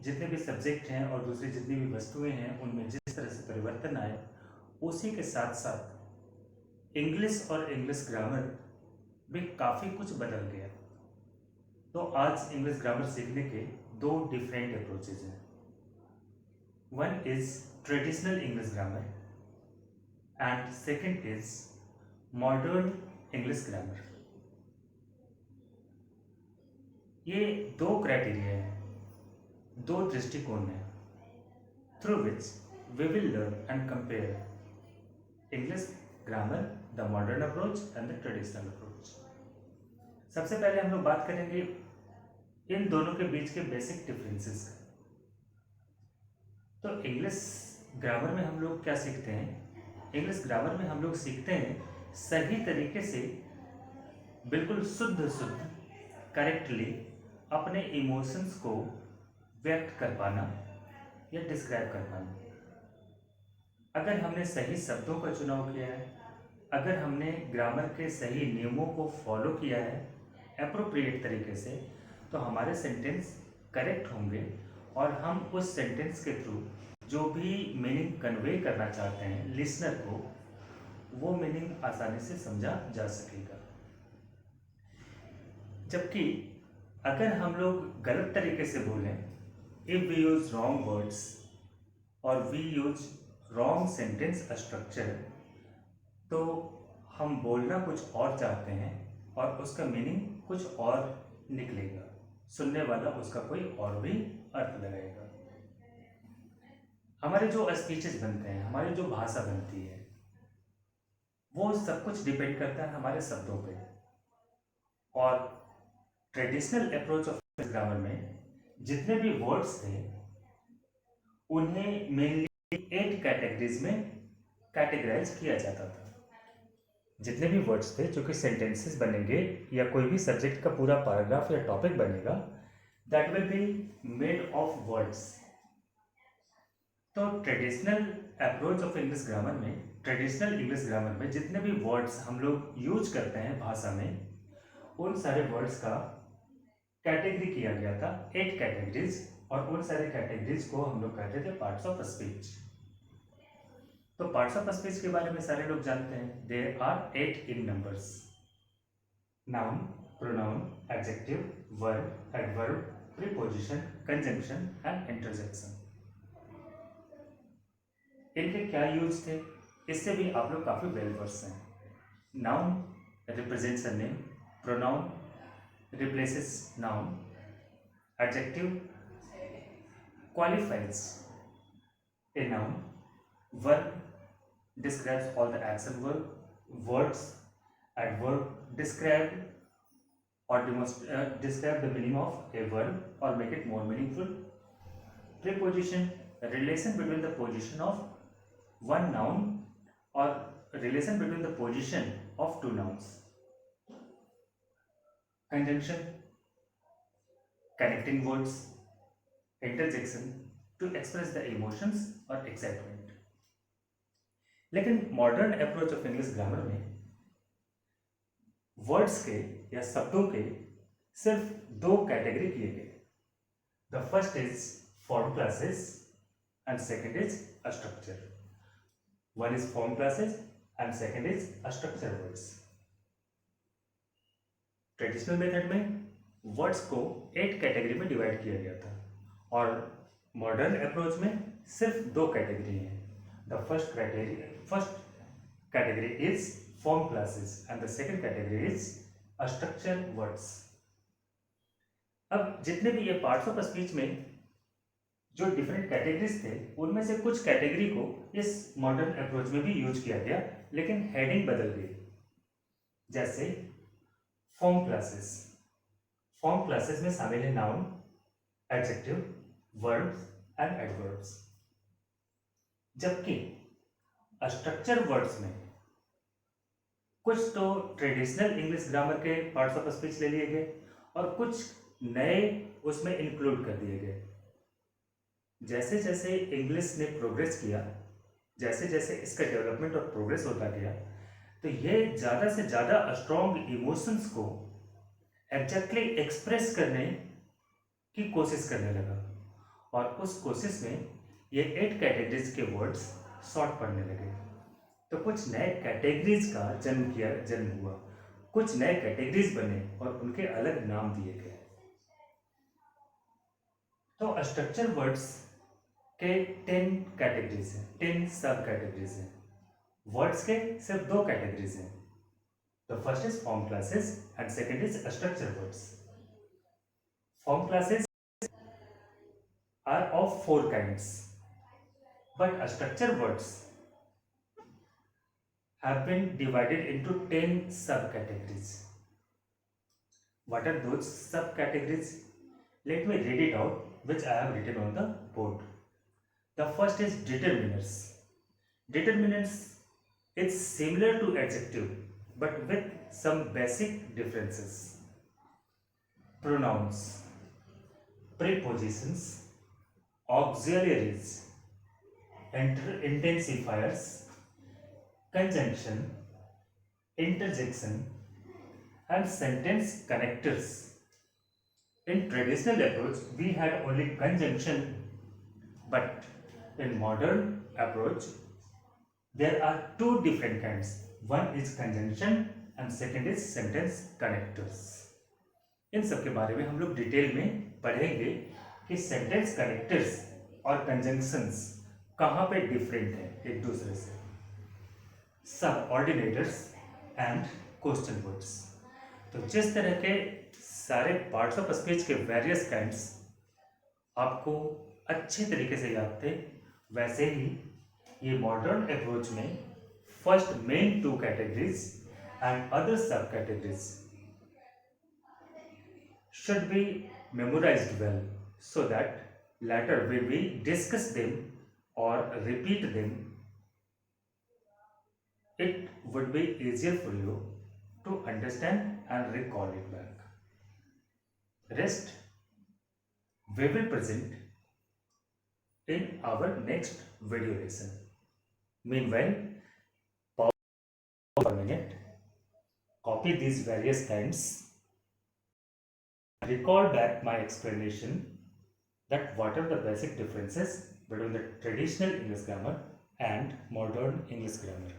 जितने भी सब्जेक्ट हैं और दूसरी जितनी भी वस्तुएं हैं उनमें जिस तरह से परिवर्तन आए, उसी के साथ साथ इंग्लिश और इंग्लिश ग्रामर में काफ़ी कुछ बदल गया। तो आज इंग्लिश ग्रामर सीखने के दो डिफरेंट अप्रोचेज हैं। One is traditional English grammar and second is modern English grammar. ये दो क्राइटेरिया हैं, दो दृष्टिकोण हैं through which we will learn and compare English grammar, the modern approach and the traditional approach. सबसे पहले हम लोग बात करेंगे इन दोनों के बीच के बेसिक डिफरेंसेस का। तो इंग्लिश ग्रामर में हम लोग क्या सीखते हैं? इंग्लिश ग्रामर में हम लोग सीखते हैं सही तरीके से, बिल्कुल शुद्ध करेक्टली अपने इमोशंस को व्यक्त कर पाना या डिस्क्राइब कर पाना। अगर हमने सही शब्दों का चुनाव किया है, अगर हमने ग्रामर के सही नियमों को फॉलो किया है एप्रोप्रिएट तरीके से, तो हमारे सेंटेंस करेक्ट होंगे और हम उस सेंटेंस के थ्रू जो भी मीनिंग कन्वे करना चाहते हैं लिसनर को, वो मीनिंग आसानी से समझा जा सकेगा। जबकि अगर हम लोग गलत तरीके से बोलें, if we use wrong words और we use wrong sentence structure, तो हम बोलना कुछ और चाहते हैं और उसका मीनिंग कुछ और निकलेगा, सुनने वाला उसका कोई और भी अर्थ लगाएगा। हमारे जो स्पीचेस बनते हैं, हमारी जो भाषा बनती है, वो सब कुछ डिपेंड करता है हमारे शब्दों पे। और ट्रेडिशनल अप्रोच ऑफ ग्रामर में जितने भी वर्ड्स थे उन्हें मेनली 8 कैटेगरीज में कैटेगराइज किया जाता था। जितने भी वर्ड्स थे, जो कि सेंटेंसेस बनेंगे या कोई भी सब्जेक्ट का पूरा पैराग्राफ या टॉपिक बनेगा, that will be made of words. तो traditional approach of English grammar में, ट्रेडिशनल इंग्लिश ग्रामर में जितने भी वर्ड्स हम लोग यूज करते हैं भाषा में, उन सारे वर्ड्स का कैटेगरी किया गया था, 8 कैटेगरीज, और उन सारे कैटेगरीज को हम लोग कहते थे पार्ट्स ऑफ स्पीच। तो पार्ट्स ऑफ स्पीच के बारे में सारे लोग जानते हैं। There are 8 in numbers: noun, pronoun, adjective, verb, adverb, preposition, conjunction and interjection. इनके क्या यूज थे, इससे भी आप लोग काफी वेल वर्स हैं। Noun represents a name, pronoun replaces noun, adjective qualifies a noun, verb describes all the action verb, words, adverb describe or describe the meaning of a verb or make it more meaningful. Preposition, a relation between the position of one noun or relation between the position of two nouns. Conjunction, connecting words. Interjection, to express the emotions or excitement. लेकिन modern approach of English grammar में words के या शब्दों के सिर्फ 2 category किए गए। The first is form classes and second is structure. One is form classes and second is structure words. Traditional method में वर्ड्स को 8 कैटेगरी में डिवाइड किया गया था और मॉडर्न अप्रोच में सिर्फ 2 कैटेगरी हैं। The first category is form classes and the second category is structure words. अब जितने भी ये पार्ट्स ऑफ स्पीच में जो डिफरेंट कैटेगरीज थे, उनमें से कुछ कैटेगरी को इस मॉडर्न अप्रोच में भी यूज किया गया, लेकिन हेडिंग बदल गई। जैसे फॉर्म क्लासेस, फॉर्म क्लासेस में शामिल है noun, adjective, verbs and adverbs. जबकि स्ट्रक्चर वर्ड्स में कुछ तो ट्रेडिशनल इंग्लिश ग्रामर के पार्ट्स ऑफ स्पीच ले लिए गए और कुछ नए उसमें इंक्लूड कर दिए गए। जैसे जैसे इंग्लिश ने प्रोग्रेस किया, जैसे जैसे इसका डेवलपमेंट और प्रोग्रेस होता गया, तो ये ज़्यादा से ज़्यादा स्ट्रॉन्ग इमोशंस को एग्जैक्टली एक्सप्रेस करने की कोशिश करने लगा और उस कोशिश में ये 8 कैटेगरीज के वर्ड्स शॉर्ट पढ़ने लगे। तो कुछ नए कैटेगरीज का जन्म हुआ, कुछ नए कैटेगरीज बने और उनके अलग नाम दिए गए। तो स्ट्रक्चर वर्ड्स के 10 कैटेगरीज हैं, 10 सब कैटेगरीज हैं। वर्ड्स के सिर्फ 2 कैटेगरीज हैं। The first is form classes and second is structure words. Form classes are of 4 kinds, but structure words have been divided into 10 subcategories. What are those subcategories? Let me read it out, which I have written on the board. The first is determinants. Determinants is similar to adjective, but with some basic differences. Pronouns, prepositions, auxiliaries, intensifiers, conjunction, interjection, and sentence connectors. In traditional approach, we had only conjunction, but in modern approach, there are 2 different kinds. One is conjunction and second is sentence connectors. इन सब के बारे में हम लोग detail में पढ़ेंगे कि sentence connectors और कंजंक्शंस कहाँ पे डिफरेंट हैं एक दूसरे से। सब ऑर्डिनेटर्स एंड क्वेश्चन वर्ड्स। तो जिस तरह के सारे पार्ट्स ऑफ स्पीच के वेरियस काइंड्स आपको अच्छे तरीके से याद थे, वैसे ही ये मॉडर्न अप्रोच में first main 2 categories and other सब categories should be memorized well so that later when we discuss them or repeat them, it would be easier for you to understand and recall it back. Rest we will present in our next video lesson. Meanwhile, pause for a minute, copy these various kinds, recall back my explanation that what are the basic differences between the traditional English grammar and modern English grammar.